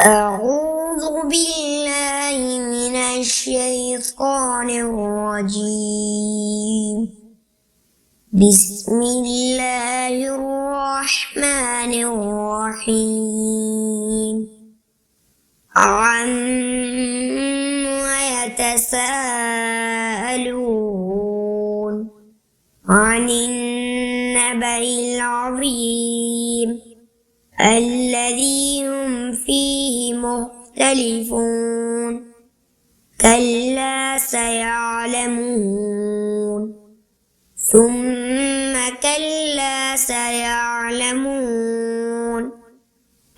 أعوذ بالله من الشيطان الرجيم. بسم الله الرحمن الرحيم. عما يتساءلون عن النبأ العظيم الذي هم فيه مختلفون كلا سيعلمون ثم كلا سيعلمون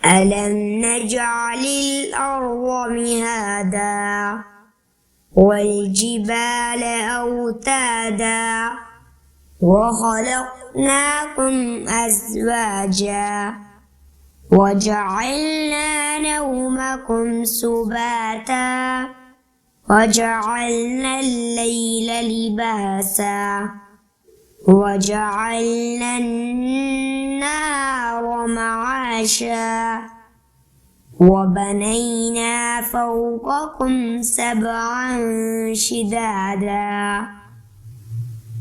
ألم نجعل الأرض مهادا والجبال أوتادا وخلقناكم أزواجا وجعلنا نومكم سباتا وجعلنا الليل لباسا وجعلنا النار معاشا وبنينا فوقكم سبعا شدادا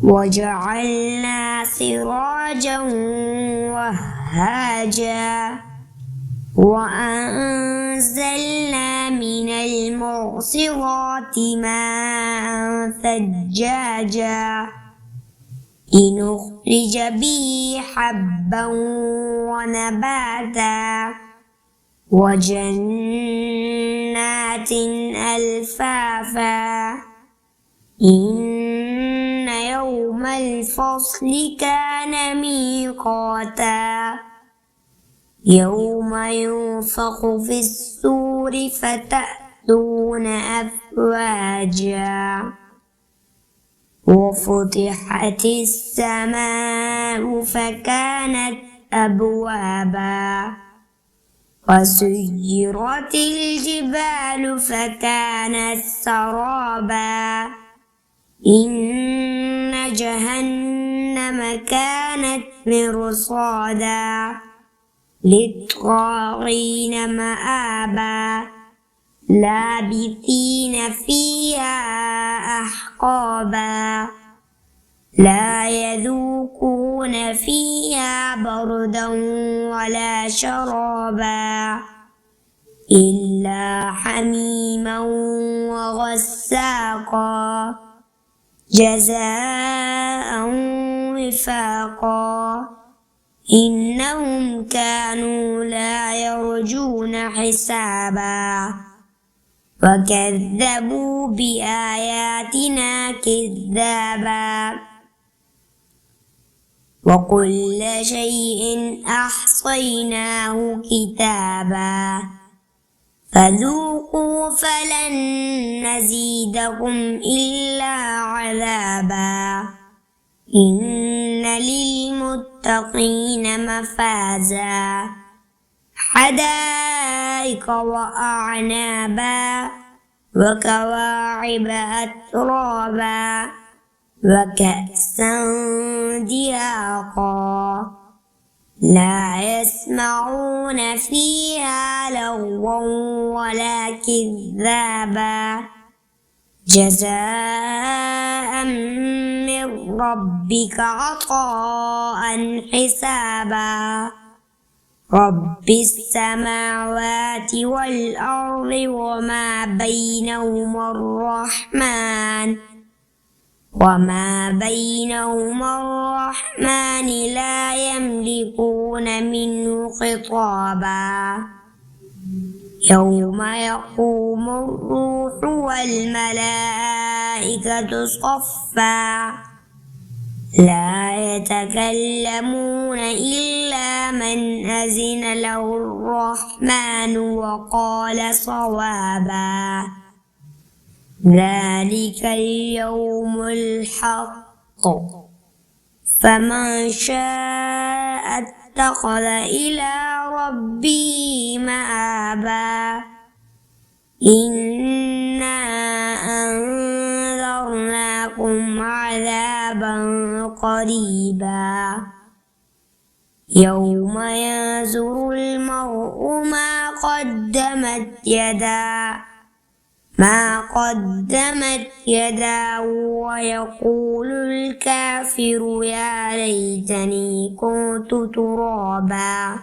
وجعلنا سراجا وهاجا وأنزلنا من المعصرات ماء ثجاجا لنخرج به حبا ونباتا وجنات ألفافا إن يوم الفصل كان ميقاتا يوم ينفخ في الصور فتأتون أفواجا وفتحت السماء فكانت أبوابا وسيرت الجبال فكانت سرابا إن جهنم كانت مرصادا للطاغين مآبا لابثين فيها أحقابا لا يذوقون فيها بردا ولا شرابا إلا حميما وغساقا جزاء وفاقا إنهم كانوا لا يرجون حسابا وكذبوا بآياتنا كذابا وكل شيء أحصيناه كتابا فذوقوا فلن نزيدكم إلا عذابا إن للمتقين مفازا حدائق وأعنابا وكواعب أترابا وكأسا دهاقا لا يسمعون فيها لغوا ولا كذابا جزاء من ربك عطاء حسابا رب السماوات والأرض وما بينهما الرحمن لا يملكون منه خطابا يوم يقوم الروح والملائكة صفا لا يتكلمون إلا من أذن له الرحمن وقال صوابا ذلك اليوم الحق فمن شاء اتخذ إلى ربه مآبا إنا أنذرناكم عذابا قريبا يوم ينظر المرء ما قدمت يداه ويقول الكافر يا ليتني كنت ترابا.